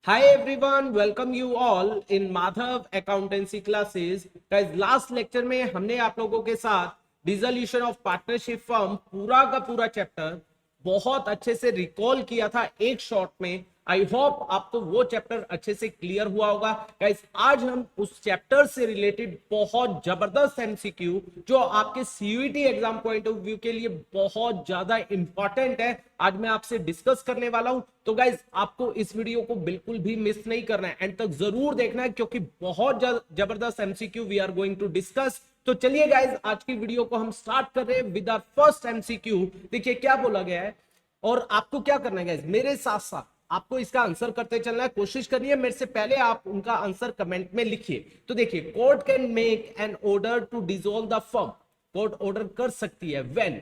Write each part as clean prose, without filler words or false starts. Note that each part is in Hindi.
Hi everyone, welcome you all in Madhav Accountancy classes. Guys, last lecture में हमने आप लोगों के साथ डिसोल्यूशन ऑफ पार्टनरशिप फर्म पूरा का पूरा चैप्टर बहुत अच्छे से रिकॉल किया था एक शॉट में। आई होप आपको वो चैप्टर अच्छे से क्लियर हुआ होगा। गाइस, आज हम उस चैप्टर से रिलेटेड बहुत जबरदस्त एमसीक्यू जो आपके CUET exam point of view के लिए बहुत ज्यादा इंपॉर्टेंट है, आज मैं आपसे डिस्कस करने वाला हूं। तो गाइज, आपको इस वीडियो को बिल्कुल भी मिस नहीं करना है, एंड तक जरूर देखना है क्योंकि बहुत जबरदस्त MCQ we are going to discuss. तो चलिए गाइज, आज की वीडियो को हम स्टार्ट कर रहे हैं विद आवर फर्स्ट एमसीक्यू। देखिए क्या बोला गया है और आपको क्या करना है गाइज, मेरे साथ साथ आपको इसका आंसर करते चलना है, कोशिश करिए मेरे से पहले आप उनका आंसर कमेंट में लिखिए। तो देखिए, court can make an order to dissolve the firm. Court order कर सकती है when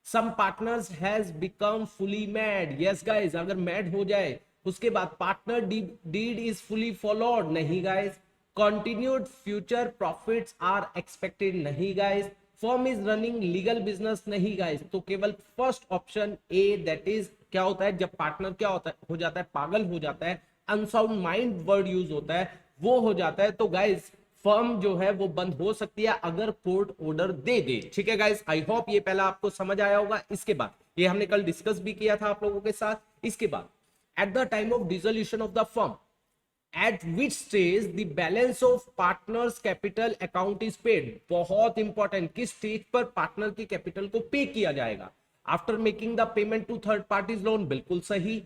some partners has become fully mad. Yes guys, अगर mad हो जाए उसके बाद partner deed is fully followed, नहीं guys. Continued future profits are expected, नहीं guys. Firm is running legal business, नहीं guys. तो केवल first option A, that is क्या होता है जब पार्टनर क्या होता है हो जाता है, पागल हो जाता है, अनसाउंड माइंड वर्ड यूज होता है, वो हो जाता है। तो गाइज, फर्म जो है वो बंद हो सकती है अगर कोर्ट ऑर्डर दे दे। ठीक है गाइस, आई होप ये पहला आपको समझ आया होगा। इसके बाद ये हमने कल डिस्कस भी किया था आप लोगों के साथ। इसके बाद at the time of dissolution of the firm at which stage the balance of partners capital account is paid. बहुत इंपॉर्टेंट, किस स्टेज पर पार्टनर की कैपिटल को पे किया जाएगा। After making the payment to third parties loan, बिल्कुल सही।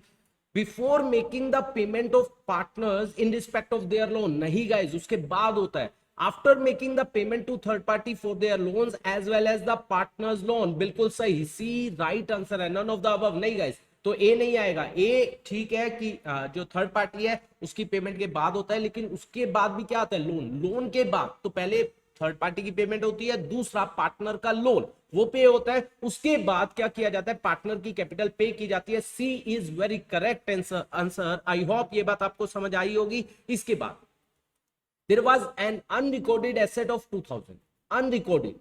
Before making the payment of partners in respect of their loan, नहीं गाइज, उसके बाद होता है। After making the payment to third party for their loans as well as the partners loan, बिल्कुल सही, सी राइट आंसर है, नन ऑफ द अबव, नहीं गाइज। तो ए नहीं आएगा। ए ठीक है कि जो थर्ड पार्टी है उसकी पेमेंट के बाद होता है, लेकिन उसके बाद भी क्या आता है, लोन। लोन के बाद तो पहले थर्ड पार्टी की पेमेंट होती है, दूसरा पार्टनर का लोन वो पे होता है, उसके बाद क्या किया जाता है, पार्टनर की कैपिटल पे की जाती है। C is very correct answer. I hope ये बात आपको समझ आई होगी। इसके बाद there was an unrecorded asset of 2000, unrecorded,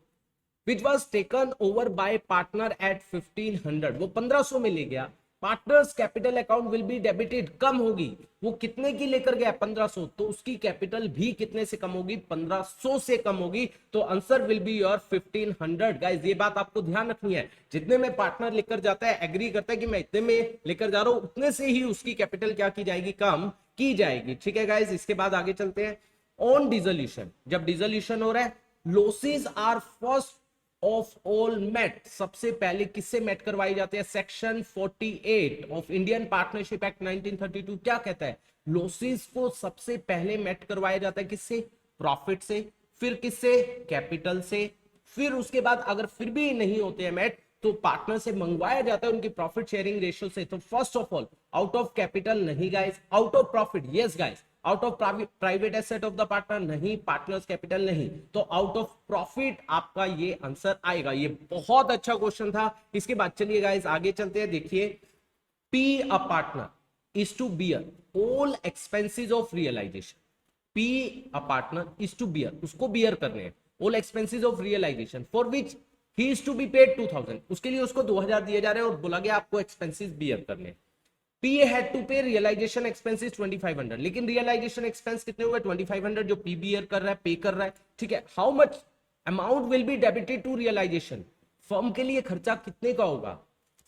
which was taken over by partner at 1500, वो 1500 में ले गया। Partners capital account will be debited, कम होगी। वो कितने की लेकर गया, 1500, तो उसकी कैपिटल भी कितने से कम होगी, 1500 से कम होगी। तो answer will be your 1500। Guys, ये बात आपको ध्यान रखनी है, जितने में पार्टनर लेकर जाता है, एग्री करता है कि मैं इतने में लेकर जा रहा हूं, उतने से ही उसकी कैपिटल क्या की जाएगी, कम की जाएगी। ठीक है गाइस, इसके बाद आगे चलते हैं। ऑन डिसोल्यूशन, जब डिसोल्यूशन हो रहा है, losses are first of all met, सबसे पहले किससे मेट करवाई जाती है, section 48 of Indian partnership act 1932 क्या कहता है, लॉसेस को सबसे पहले मेट करवाया जाता है किससे, प्रॉफिट से, फिर किससे, कैपिटल से, फिर उसके बाद अगर फिर भी नहीं होते हैं मेट तो पार्टनर से मंगवाया जाता है उनकी प्रॉफिट शेयरिंग रेशियो से। तो first of all out of capital नहीं guys, out of profit yes guys, out of private asset of the partner नहीं, पार्टनर्स कैपिटल नहीं, तो आउट ऑफ प्रॉफिट आपका ये आंसर आएगा। ये बहुत अच्छा क्वेश्चन था। इसके बाद चलिए गाइस आगे चलते हैं। देखिए, P a partner is to bear all expenses of realisation, P a partner is to bear, उसको बियर करने हैं all expenses of realisation for which he is to be paid 2000, उसके लिए उसको 2000 दिए जा रहे हैं और बोला गया आपको एक्सपेंसेस बियर करने हैं। पी हैड टू पे रियलाइजेशन एक्सपेंसेस 2500, लेकिन रियलाइजेशन एक्सपेंस कितने हुए, 2500 जो पी बियर कर रहा है, पे कर रहा है। ठीक है, how much amount will be debited to realisation, firm के लिए खर्चा कितने का होगा।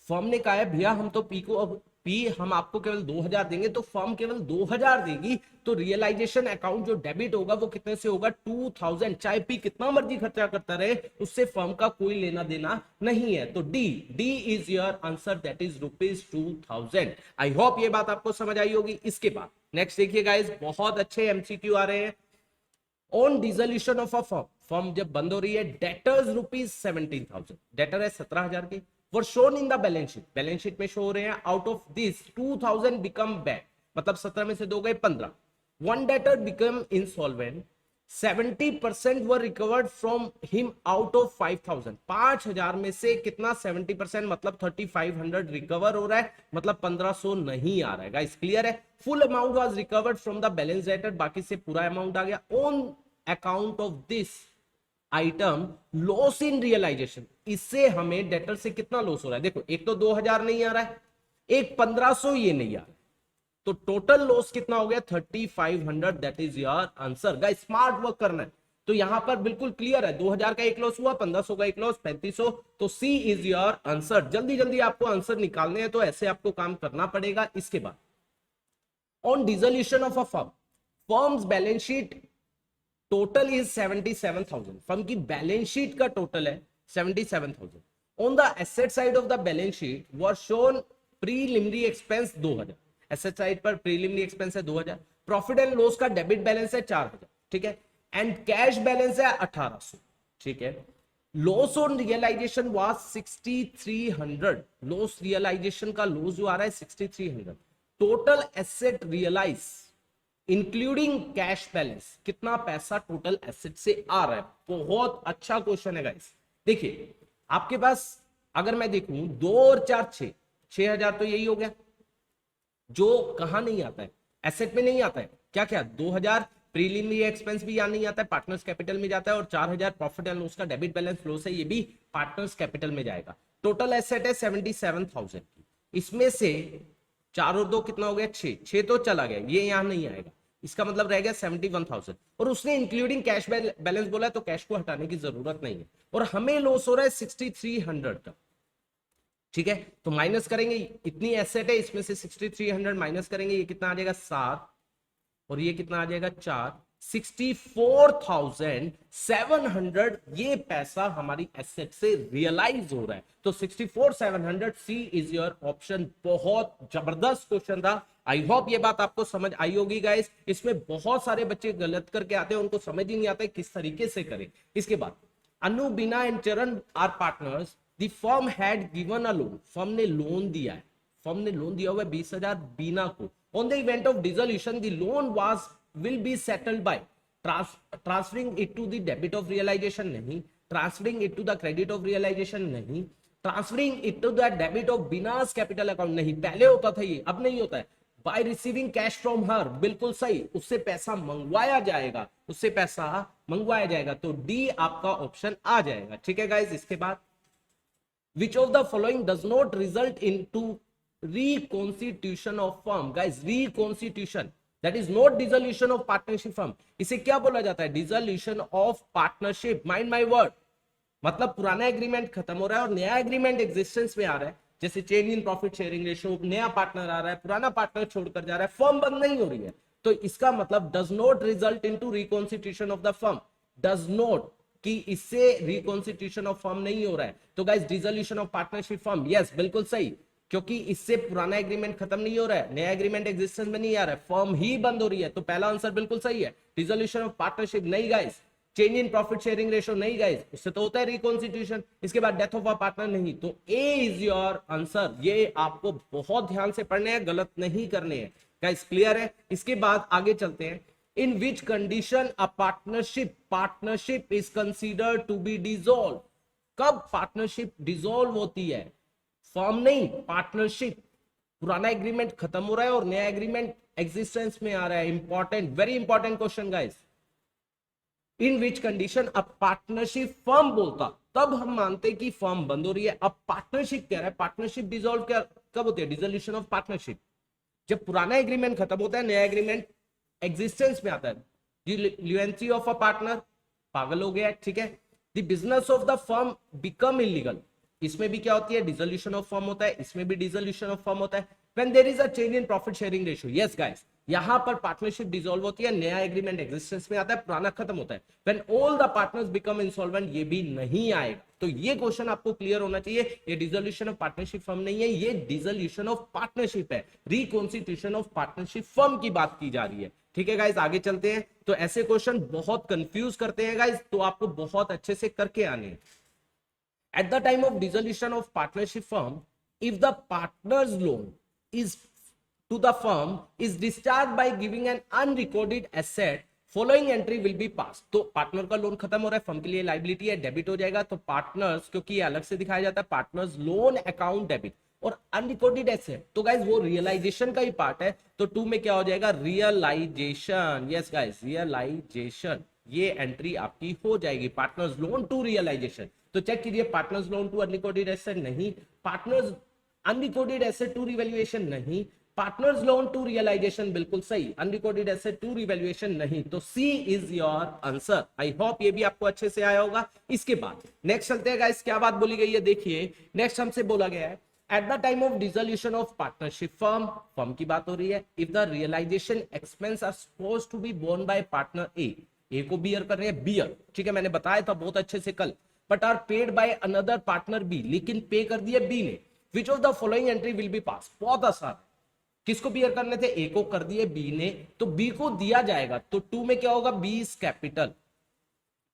फर्म ने कहा है भैया हम तो पी को अब पी हम आपको केवल 2000 देंगे, तो फर्म केवल 2000 देगी, तो रियलाइजेशन अकाउंट जो डेबिट होगा वो कितने से होगा, 2000। चाहे पी कितना मर्जी खर्चा करता रहे, उससे फर्म का कोई लेना देना नहीं है। तो D, D is your answer, that is ₹2000। I hope ये बात आपको समझ आई होगी। इसके बाद नेक्स्ट देखिए गाइस, बहुत अच्छे एमसीक्यू आ रहे हैं। On dissolution of a firm, firm जब बंद हो रही है, डेटर्स ₹17,000, डेटर है 17,000 की, वर shown in the balance sheet, balance sheet में शो हो रहे हैं। Out of this 2000 become bad, मतलब 17 में से 2 गए 15। One debtor become insolvent, 70% were recovered from him out of 5000, 5000 में से कितना, 70%, मतलब 3500 रिकवर हो रहा है, मतलब 1500 नहीं आ रहा है। गाइस क्लियर है, full amount was recovered from the balance debtor, बाकी से पूरा अमाउंट आ गया। On account of this item loss in realisation, इससे हमें डेटर से कितना लॉस हो रहा है, देखो एक तो 2000 नहीं आ रहा है, एक 1500 ये नहीं आ रहा है, तो टोटल लॉस कितना हो गया 3500, that is your answer guys. Smart work करना है। तो यहां पर बिल्कुल क्लियर है, 2000 का एक लॉस हुआ, 1500 का एक लॉस, 3500, तो सी इज योर आंसर। जल्दी जल्दी आपको आंसर निकालने हैं, तो ऐसे आपको काम करना पड़ेगा। इसके बाद on dissolution of a firm, firms balance sheet total is 77,000, firm की बैलेंस शीट का टोटल है 77,000। On the asset side of the balance sheet were shown preliminary expense 2000, asset side पर प्रीलिमिनरी एक्सपेंस है 2000, प्रॉफिट एंड लॉस का डेबिट बैलेंस है 4000, ठीक है, एंड कैश बैलेंस है 1800, ठीक है। Loss on realisation was 6300, loss realisation का लॉस जो आ रहा है 6300। Total asset realise including cash balance, कितना पैसा टोटल एसेट से आ रहा है। बहुत अच्छा क्वेश्चन है गाइस। देखिए आपके पास अगर मैं देखूं 2 और 4 6, 6000 तो यही हो गया, जो कहां नहीं आता है, एसेट में नहीं आता है। क्या क्या 2000 प्रीलिमिनरी एक्सपेंस भी यहाँ नहीं आता है, पार्टनर्स कैपिटल में जाता है, और 4000 प्रॉफिट एंड लॉस का डेबिट बैलेंस लॉस है, ये भी पार्टनर्स कैपिटल में जाएगा। टोटल एसेट है 77,000 की, इसमें से 4 और 2 कितना हो गया 6, 6 तो चला गया, ये यहां नहीं आएगा, इसका मतलब रह गया 71,000। और उसने इंक्लूडिंग कैश बैलेंस बोला है, तो कैश को हटाने की जरूरत नहीं है, और हमें लॉस हो रहा है 6300 का, ठीक है। तो माइनस करेंगे, इतनी एसेट है, इसमें से 6300 माइनस करेंगे, ये कितना आ जाएगा 7, और ये कितना आ जाएगा 4, 64,700 ये पैसा हमारी एसेट से रियलाइज हो रहा है। तो 64,700 सी इज योर ऑप्शन। बहुत जबरदस्त क्वेश्चन था, आई होप ये बात आपको समझ आई होगी गाइस। इसमें बहुत सारे बच्चे गलत करके आते हैं, उनको समझ ही नहीं आता है किस तरीके से करें। इसके बाद Anu, Bina and Charan are partners, the firm had given a loan, firm ने लोन दिया है, फर्म ने लोन दिया हुआ है 20,000 बीना को। On the event of dissolution, the loan will be settled by transferring it to the debit of realization, नहीं, transferring it to the credit of realization, नहीं, transferring it to the debit of Bina's capital account, नहीं, पहले होता था ये, अब नहीं होता है। By receiving cash from her, बिल्कुल सही, उससे पैसा मंगवाया जाएगा, उससे पैसा मंगवाया जाएगा, तो डी आपका ऑप्शन आ जाएगा, ठीक है गाइज। इसके बाद which of the following does not result into reconstitution of firm, guys, reconstitution that is not dissolution of partnership firm, इसे क्या बोला जाता है, dissolution of partnership, mind my word, मतलब पुराना एग्रीमेंट खत्म हो रहा है और नया एग्रीमेंट एग्जिस्टेंस में आ रहा है, जैसे change in profit sharing ratio, नया पार्टनर आ रहा है, पुराना पार्टनर छोड़कर जा रहा है, फर्म बंद नहीं हो रही है, तो इसका मतलब does not result into reconstitution of the firm, does not, कि इससे रिकॉन्स्टिट्यूशन ऑफ फर्म नहीं हो रहा है। तो guys dissolution of partnership firm, yes बिल्कुल सही, क्योंकि इससे पुराना एग्रीमेंट खत्म नहीं हो रहा है, नया एग्रीमेंट एग्जिस्टेंस में नहीं आ रहा है, फर्म ही बंद हो रही है, तो पहला आंसर बिल्कुल सही है। डिसोल्यूशन ऑफ पार्टनरशिप नहीं guys, change in profit sharing ratio नहीं गाइस, उससे तो होता है रिकॉन्स्टिट्यूशन। इसके बाद डेथ ऑफ अ पार्टनर नहीं, तो ए इज योर आंसर। ये आपको बहुत ध्यान से पढ़ने हैं, गलत नहीं करने हैं गाइस, क्लियर है। इसके बाद आगे चलते हैं, in which condition a partnership is considered to be dissolve, कब पार्टनरशिप डिसॉल्व होती है, फर्म नहीं पार्टनरशिप, पुराना एग्रीमेंट खत्म हो रहा है और नया एग्रीमेंट एग्जिस्टेंस में आ रहा है। Important, very important question guys. In which condition अब पार्टनरशिप फर्म बोलता तब हम मानते कि फर्म बंद हो रही है, अब पार्टनरशिप कह रहा है, पार्टनरशिप डिसॉल्व कब होती है, डिसोल्यूशन ऑफ पार्टनरशिप, जब पुराना एग्रीमेंट खत्म होता है, नया एग्रीमेंट एग्जिस्टेंस में आता है। ल्यूएंसी ऑफ अ पार्टनर, पागल हो गया, ठीक है। The business of the firm become illegal, इसमें भी क्या होती है, डिसोल्यूशन ऑफ फर्म होता है, इसमें भी डिसोल्यूशन ऑफ फर्म होता है। When there is a change in profit sharing ratio, yes guys, यहां पर पार्टनरशिप डिसॉल्व होती है, नया एग्रीमेंट एग्जिस्टेंस में आता है, पुराना खत्म होता है। When all the partners become insolvent, ये भी नहीं आएगा। तो ये क्वेश्चन आपको क्लियर होना चाहिए, ये डिसोल्यूशन ऑफ पार्टनरशिप फर्म नहीं है, ये डिसोल्यूशन ऑफ पार्टनरशिप है, रिकॉन्स्टिट्यूशन ऑफ पार्टनरशिप फर्म की बात की जा रही है, ठीक है गाइस। आगे चलते हैं, तो ऐसे क्वेश्चन बहुत कंफ्यूज करते हैं गाइस, तो आपको बहुत अच्छे से करके आने हैं। At the time of dissolution of partnership firm, if the partner's loan is to the firm is discharged by giving an unrecorded asset, following entry will be passed। तो पार्टनर का लोन खत्म हो रहा है, फर्म के लिए लाइबिलिटी है, डेबिट हो जाएगा, तो पार्टनर्स, क्योंकि ये अलग से दिखाया जाता है, पार्टनर्स लोन अकाउंट डेबिट, और अनरिकॉर्डेड एसेट, तो गाइस वो रियलाइजेशन का ही पार्ट है, तो 2 में क्या हो जाएगा, रियलाइजेशन, यस गाइस रियलाइजेशन, ये एंट्री आपकी हो जाएगी, पार्टनर्स लोन टू रियलाइजेशन। तो चेक कीजिए, partners loan to unrecorded asset नहीं, partners unrecorded asset to revaluation नहीं, पार्टनर्स लोन टू रियलाइजेशन बिल्कुल सही, अनरिकॉर्डेड एसेट टू रिवैल्यूएशन नहीं, तो C is your answer. I hope ये भी आपको अच्छे से आया होगा। इसके बाद नेक्स्ट चलते हैं गाइस, क्या बात बोली गई है देखिए। नेक्स्ट हमसे बोला गया है at the time of dissolution of partnership firm की बात हो रही है, if the realization expense are supposed to be borne by partner A को बियर कर रहे हैं बियर, ठीक है, मैंने बताया था बहुत अच्छे से कल, but are paid by another partner B, लेकिन पे कर दिए बी ने, which of the following entry will be pass. बहुत आसान, किसको बियर करने थे, ए को कर दिए बी ने, तो बी को दिया जाएगा, तो टू में क्या होगा, बी इज कैपिटल,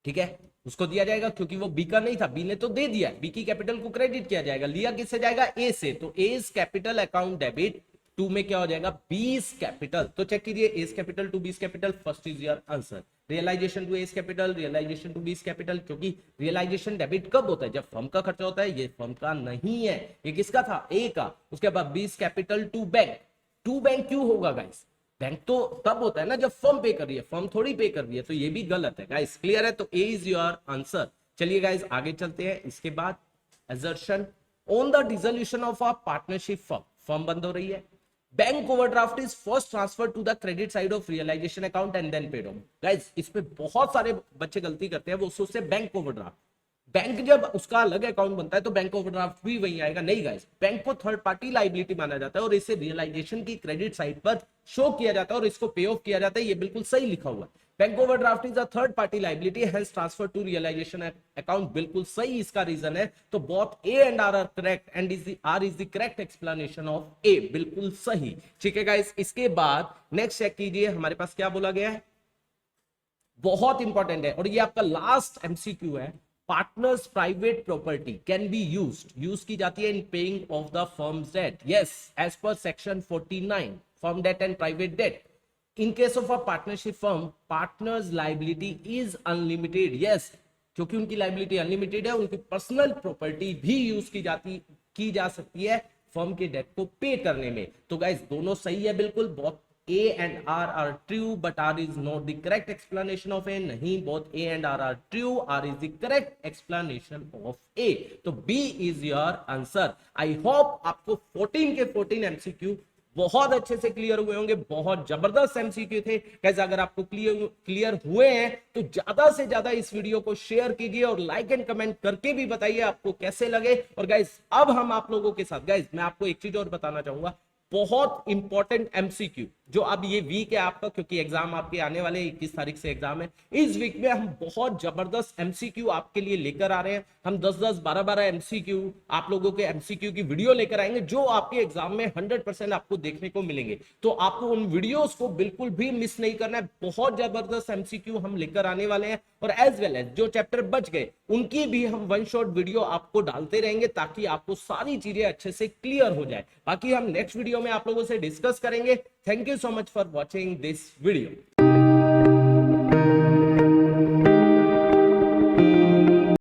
ठीक है, उसको दिया जाएगा क्योंकि वो बी का नहीं था, बी ने तो दे दिया, बी की कैपिटल को क्रेडिट किया जाएगा, लिया किससे जाएगा, ए से, तो A is capital account debit, to में क्या हो जाएगा, बी इज कैपिटल। तो चेक कीजिए, A is capital to B is capital, first is your answer. Realization to A is capital, realization to B is capital, क्योंकि रियलाइजेशन डेबिट कब होता है, जब फर्म का खर्चा होता है, ये फर्म का नहीं है, ये किसका था, ए का। उसके बाद B is capital to bank, to bank क्यों होगा गाइस, बैंक तो तब होता है ना जब फर्म पे कर रही है, फर्म थोड़ी पे कर रही है, तो ये भी गलत है गाइस, क्लियर है, तो ए इज योर आंसर। चलिए गाइस आगे चलते हैं। इसके बाद assertion on the dissolution of a partnership firm बंद हो रही है, bank overdraft is first transfer to the credit side of realisation account and then paid on. Guys इस पे बहुत सारे बच्चे गलती करते हैं, वो सोचते हैं बैंक ओवरड्राफ्ट, बैंक जब उसका अलग अकाउंट बनता है तो बैंक ओवरड्राफ्ट भी वहीं आएगा, नहीं गाइस, बैंक को थर्ड पार्टी लायबिलिटी माना जाता है और इसे रियलाइजेशन की क्रेडिट साइड पर शो किया जाता है और इसको पे ऑफ किया जाता है, ये बिल्कुल सही लिखा हुआ है। Bank overdraft is a third party liability hence transfer to realisation account, बिल्कुल सही इसका रीजन है, तो both A and R correct and R is the correct explanation of A, बिल्कुल सही, ठीक है गाइस। इसके बाद नेक्स्ट चेक कीजिए, हमारे पास क्या बोला गया है, बहुत इंपॉर्टेंट है और ये आपका लास्ट एमसीक्यू है। Partners private property can be use की जाती है in paying off the firm's debt, yes, as per section 49 firm debt and private debt. In case of a partnership firm partners liability is unlimited, yes, क्योंकि उनकी लायबिलिटी अनलिमिटेड है, उनकी पर्सनल प्रॉपर्टी भी यूज की जा सकती है फर्म के डेट को पे करने में। तो गाइस दोनों सही है बिल्कुल, बहुत A and R are true, but R is not the correct explanation of A. नहीं, both A and R are true. R is the correct explanation of A. तो B is your answer. I hope आपको 14 के 14 MCQ बहुत अच्छे से क्लियर हुए होंगे, बहुत जबरदस्त एमसीक्यू थे। कैसे अगर आपको क्लियर हुए हैं तो ज्यादा से ज्यादा इस वीडियो को शेयर कीजिए और लाइक एंड कमेंट करके भी बताइए आपको कैसे लगे। और गाइस अब हम आप लोगों के साथ, गाइस मैं आपको एक चीज और बताना चाहूंगा, बहुत इंपॉर्टेंट एमसीक्यू जो अब ये वीक है आपका, क्योंकि एग्जाम आपके आने वाले 21 तारीख से एग्जाम है, इस वीक में हम बहुत जबरदस्त एमसीक्यू आपके लिए लेकर आ रहे हैं। हम 10-10 12-12 एमसीक्यू आप लोगों के एमसीक्यू की वीडियो लेकर आएंगे जो आपके एग्जाम में 100% आपको देखने को मिलेंगे, तो आपको उन वीडियोस को बिल्कुल भी मिस नहीं करना है। बहुत जबरदस्त एमसीक्यू हम लेकर आने वाले हैं और एज वेल एज जो चैप्टर बच गए उनकी भी हम वन शॉट वीडियो आपको डालते रहेंगे ताकि आपको सारी चीजें अच्छे से क्लियर हो जाए। बाकी हम नेक्स्ट वीडियो में आप लोगों से डिस्कस करेंगे। Thank you so much for watching this video.